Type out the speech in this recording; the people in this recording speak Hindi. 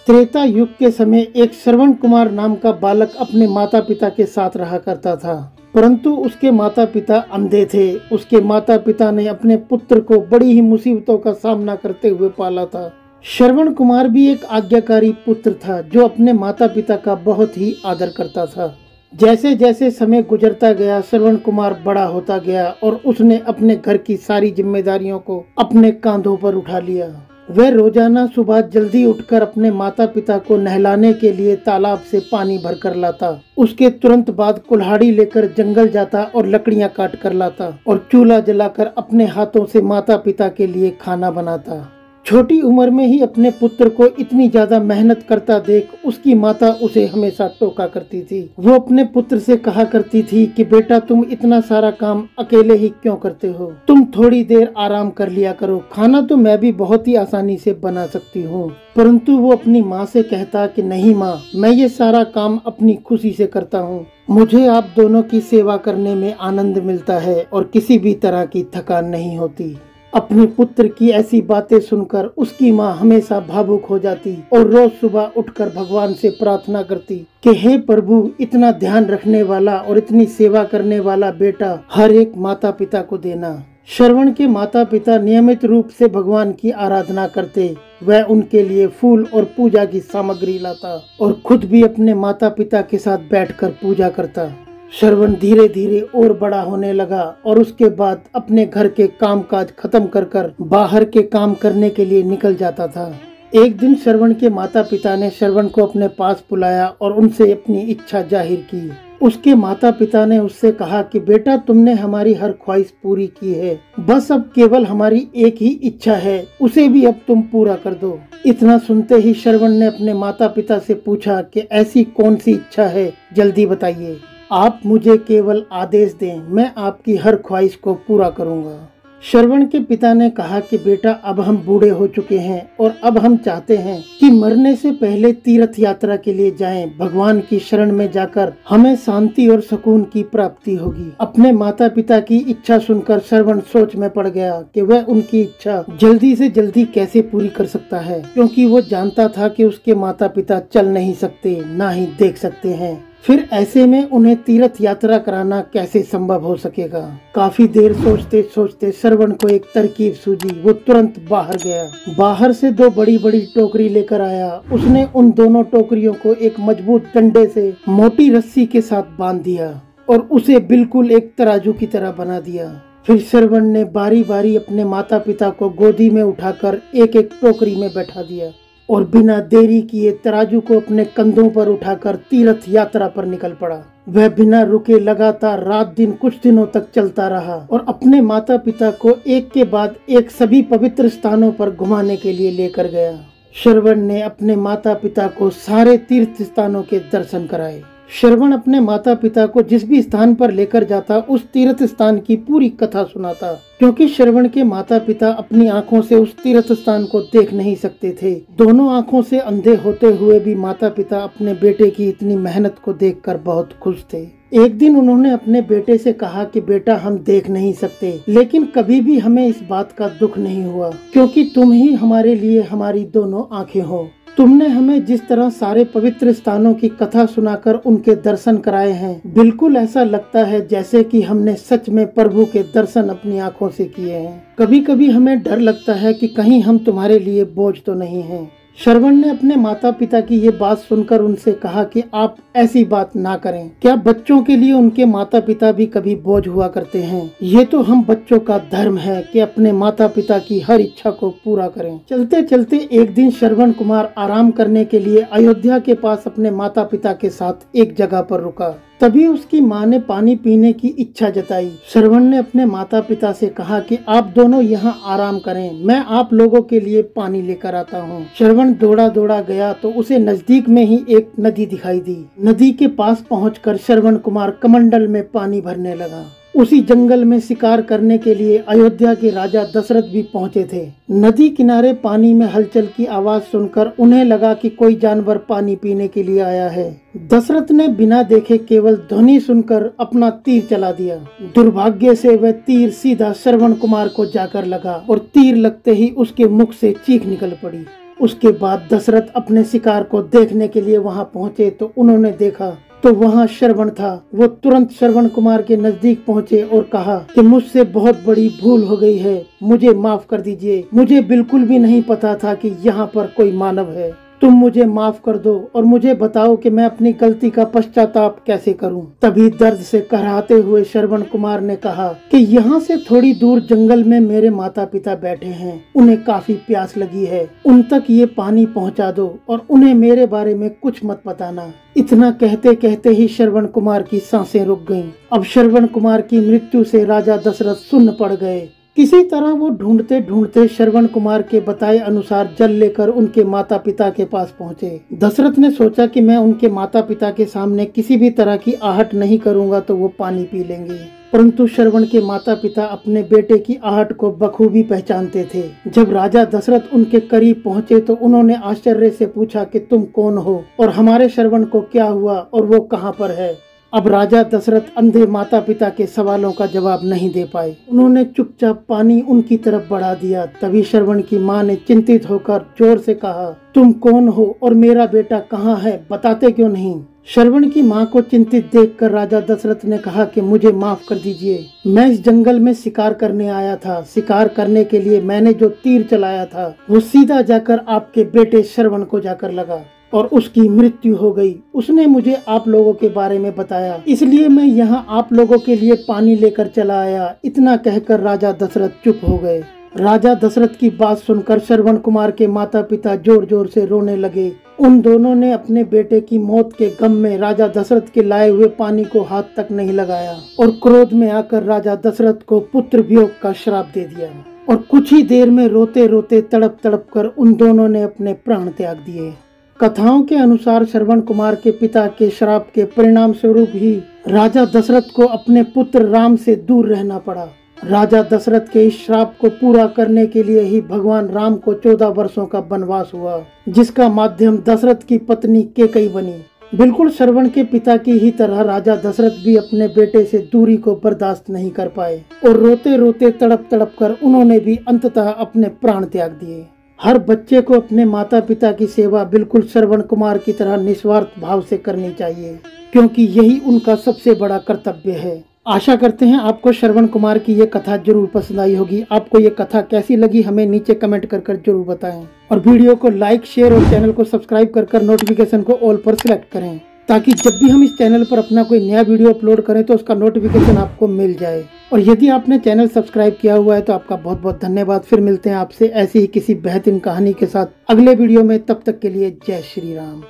त्रेता युग के समय एक श्रवण कुमार नाम का बालक अपने माता पिता के साथ रहा करता था, परंतु उसके माता पिता अंधे थे। उसके माता पिता ने अपने पुत्र को बड़ी ही मुसीबतों का सामना करते हुए पाला था। श्रवण कुमार भी एक आज्ञाकारी पुत्र था जो अपने माता पिता का बहुत ही आदर करता था। जैसे जैसे समय गुजरता गया, श्रवण कुमार बड़ा होता गया और उसने अपने घर की सारी जिम्मेदारियों को अपने कांधों पर उठा लिया। वह रोजाना सुबह जल्दी उठकर अपने माता पिता को नहलाने के लिए तालाब से पानी भरकर लाता। उसके तुरंत बाद कुल्हाड़ी लेकर जंगल जाता और लकड़ियां काट कर लाता और चूल्हा जलाकर अपने हाथों से माता पिता के लिए खाना बनाता। छोटी उम्र में ही अपने पुत्र को इतनी ज्यादा मेहनत करता देख उसकी माता उसे हमेशा टोका करती थी। वो अपने पुत्र से कहा करती थी कि बेटा, तुम इतना सारा काम अकेले ही क्यों करते हो? तुम थोड़ी देर आराम कर लिया करो। खाना तो मैं भी बहुत ही आसानी से बना सकती हूँ। परंतु वो अपनी माँ से कहता कि नहीं माँ, मैं ये सारा काम अपनी खुशी से करता हूँ। मुझे आप दोनों की सेवा करने में आनंद मिलता है और किसी भी तरह की थकान नहीं होती। अपने पुत्र की ऐसी बातें सुनकर उसकी माँ हमेशा भावुक हो जाती और रोज सुबह उठकर भगवान से प्रार्थना करती कि हे प्रभु, इतना ध्यान रखने वाला और इतनी सेवा करने वाला बेटा हर एक माता पिता को देना। श्रवण के माता पिता नियमित रूप से भगवान की आराधना करते। वह उनके लिए फूल और पूजा की सामग्री लाता और खुद भी अपने माता पिता के साथ बैठकर पूजा करता। श्रवण धीरे धीरे और बड़ा होने लगा और उसके बाद अपने घर के कामकाज खत्म कर बाहर के काम करने के लिए निकल जाता था। एक दिन श्रवण के माता पिता ने श्रवण को अपने पास बुलाया और उनसे अपनी इच्छा जाहिर की। उसके माता पिता ने उससे कहा कि बेटा, तुमने हमारी हर ख्वाहिश पूरी की है, बस अब केवल हमारी एक ही इच्छा है, उसे भी अब तुम पूरा कर दो। इतना सुनते ही श्रवण ने अपने माता पिता से पूछा कि ऐसी कौन सी इच्छा है, जल्दी बताइए। आप मुझे केवल आदेश दें, मैं आपकी हर ख्वाहिश को पूरा करूंगा। श्रवण के पिता ने कहा कि बेटा, अब हम बूढ़े हो चुके हैं और अब हम चाहते हैं कि मरने से पहले तीर्थ यात्रा के लिए जाएं। भगवान की शरण में जाकर हमें शांति और सुकून की प्राप्ति होगी। अपने माता पिता की इच्छा सुनकर श्रवण सोच में पड़ गया कि वह उनकी इच्छा जल्दी से जल्दी कैसे पूरी कर सकता है, क्योंकि वो जानता था कि उसके माता पिता चल नहीं सकते, ना ही देख सकते हैं। फिर ऐसे में उन्हें तीर्थ यात्रा कराना कैसे संभव हो सकेगा। काफी देर सोचते सोचते श्रवण को एक तरकीब सूझी। वो तुरंत बाहर गया। बाहर से दो बड़ी बड़ी टोकरी लेकर आया। उसने उन दोनों टोकरियों को एक मजबूत डंडे से मोटी रस्सी के साथ बांध दिया और उसे बिल्कुल एक तराजू की तरह बना दिया। फिर श्रवण ने बारी बारी अपने माता पिता को गोदी में उठाकर एक एक टोकरी में बैठा दिया और बिना देरी किए तराजू को अपने कंधों पर उठाकर तीर्थ यात्रा पर निकल पड़ा। वह बिना रुके लगातार रात दिन कुछ दिनों तक चलता रहा और अपने माता पिता को एक के बाद एक सभी पवित्र स्थानों पर घुमाने के लिए लेकर गया। श्रवण ने अपने माता पिता को सारे तीर्थ स्थानों के दर्शन कराए। श्रवण अपने माता पिता को जिस भी स्थान पर लेकर जाता उस तीर्थ स्थान की पूरी कथा सुनाता, क्योंकि श्रवण के माता पिता अपनी आंखों से उस तीर्थ स्थान को देख नहीं सकते थे। दोनों आंखों से अंधे होते हुए भी माता पिता अपने बेटे की इतनी मेहनत को देखकर बहुत खुश थे। एक दिन उन्होंने अपने बेटे से कहा कि बेटा, हम देख नहीं सकते, लेकिन कभी भी हमें इस बात का दुख नहीं हुआ, क्योंकि तुम ही हमारे लिए हमारी दोनों आंखें हो। तुमने हमें जिस तरह सारे पवित्र स्थानों की कथा सुनाकर उनके दर्शन कराए हैं, बिल्कुल ऐसा लगता है जैसे कि हमने सच में प्रभु के दर्शन अपनी आंखों से किए हैं। कभी कभी हमें डर लगता है कि कहीं हम तुम्हारे लिए बोझ तो नहीं हैं। श्रवण ने अपने माता पिता की ये बात सुनकर उनसे कहा कि आप ऐसी बात ना करें। क्या बच्चों के लिए उनके माता पिता भी कभी बोझ हुआ करते हैं? ये तो हम बच्चों का धर्म है कि अपने माता पिता की हर इच्छा को पूरा करें। चलते चलते एक दिन श्रवण कुमार आराम करने के लिए अयोध्या के पास अपने माता पिता के साथ एक जगह पर रुका। तभी उसकी माँ ने पानी पीने की इच्छा जताई। श्रवण ने अपने माता पिता से कहा कि आप दोनों यहाँ आराम करें, मैं आप लोगों के लिए पानी लेकर आता हूँ। श्रवण दौड़ा दौड़ा गया तो उसे नजदीक में ही एक नदी दिखाई दी। नदी के पास पहुंचकर श्रवण कुमार कमंडल में पानी भरने लगा। उसी जंगल में शिकार करने के लिए अयोध्या के राजा दशरथ भी पहुंचे थे। नदी किनारे पानी में हलचल की आवाज सुनकर उन्हें लगा कि कोई जानवर पानी पीने के लिए आया है। दशरथ ने बिना देखे केवल ध्वनि सुनकर अपना तीर चला दिया। दुर्भाग्य से वह तीर सीधा श्रवण कुमार को जाकर लगा और तीर लगते ही उसके मुख से चीख निकल पड़ी। उसके बाद दशरथ अपने शिकार को देखने के लिए वहां पहुंचे तो उन्होंने देखा तो वहां श्रवण था। वो तुरंत श्रवण कुमार के नजदीक पहुंचे और कहा कि मुझसे बहुत बड़ी भूल हो गई है, मुझे माफ कर दीजिए। मुझे बिल्कुल भी नहीं पता था कि यहाँ पर कोई मानव है। तुम मुझे माफ कर दो और मुझे बताओ कि मैं अपनी गलती का पश्चाताप कैसे करूं। तभी दर्द से कराहते हुए श्रवण कुमार ने कहा कि यहाँ से थोड़ी दूर जंगल में मेरे माता पिता बैठे हैं, उन्हें काफी प्यास लगी है, उन तक ये पानी पहुँचा दो और उन्हें मेरे बारे में कुछ मत बताना। इतना कहते कहते ही श्रवण कुमार की सांसें रुक गईं। अब श्रवण कुमार की मृत्यु से राजा दशरथ सुन्न पड़ गए। किसी तरह वो ढूंढते ढूंढते श्रवण कुमार के बताए अनुसार जल लेकर उनके माता पिता के पास पहुंचे। दशरथ ने सोचा कि मैं उनके माता पिता के सामने किसी भी तरह की आहट नहीं करूंगा तो वो पानी पी लेंगे, परंतु श्रवण के माता पिता अपने बेटे की आहट को बखूबी पहचानते थे। जब राजा दशरथ उनके करीब पहुंचे तो उन्होंने आश्चर्य से पूछा कि तुम कौन हो और हमारे श्रवण को क्या हुआ और वो कहाँ पर है। अब राजा दशरथ अंधे माता पिता के सवालों का जवाब नहीं दे पाए। उन्होंने चुपचाप पानी उनकी तरफ बढ़ा दिया। तभी श्रवण की माँ ने चिंतित होकर जोर से कहा, तुम कौन हो और मेरा बेटा कहाँ है, बताते क्यों नहीं। श्रवण की माँ को चिंतित देखकर राजा दशरथ ने कहा कि मुझे माफ कर दीजिए, मैं इस जंगल में शिकार करने आया था। शिकार करने के लिए मैंने जो तीर चलाया था वो सीधा जाकर आपके बेटे श्रवण को जाकर लगा और उसकी मृत्यु हो गई। उसने मुझे आप लोगों के बारे में बताया, इसलिए मैं यहाँ आप लोगों के लिए पानी लेकर चला आया। इतना कहकर राजा दशरथ चुप हो गए। राजा दशरथ की बात सुनकर श्रवण कुमार के माता पिता जोर जोर से रोने लगे। उन दोनों ने अपने बेटे की मौत के गम में राजा दशरथ के लाए हुए पानी को हाथ तक नहीं लगाया और क्रोध में आकर राजा दशरथ को पुत्र वियोग का श्राप दे दिया। और कुछ ही देर में रोते रोते तड़प तड़प कर उन दोनों ने अपने प्राण त्याग दिए। कथाओं के अनुसार श्रवण कुमार के पिता के श्राप के परिणाम स्वरूप ही राजा दशरथ को अपने पुत्र राम से दूर रहना पड़ा। राजा दशरथ के इस श्राप को पूरा करने के लिए ही भगवान राम को 14 वर्षों का वनवास हुआ, जिसका माध्यम दशरथ की पत्नी कैकेयी बनी। बिल्कुल श्रवण के पिता की ही तरह राजा दशरथ भी अपने बेटे से दूरी को बर्दाश्त नहीं कर पाए और रोते रोते तड़प तड़प कर उन्होंने भी अंततः अपने प्राण त्याग दिए। हर बच्चे को अपने माता पिता की सेवा बिल्कुल श्रवण कुमार की तरह निस्वार्थ भाव से करनी चाहिए, क्योंकि यही उनका सबसे बड़ा कर्तव्य है। आशा करते हैं आपको श्रवण कुमार की ये कथा जरूर पसंद आई होगी। आपको ये कथा कैसी लगी हमें नीचे कमेंट कर जरूर बताएं और वीडियो को लाइक, शेयर और चैनल को सब्सक्राइब कर नोटिफिकेशन को ऑल पर सिलेक्ट करें, ताकि जब भी हम इस चैनल पर अपना कोई नया वीडियो अपलोड करें तो उसका नोटिफिकेशन आपको मिल जाए। और यदि आपने चैनल सब्सक्राइब किया हुआ है तो आपका बहुत बहुत धन्यवाद। फिर मिलते हैं आपसे ऐसी ही किसी बेहतरीन कहानी के साथ अगले वीडियो में। तब तक के लिए जय श्री राम।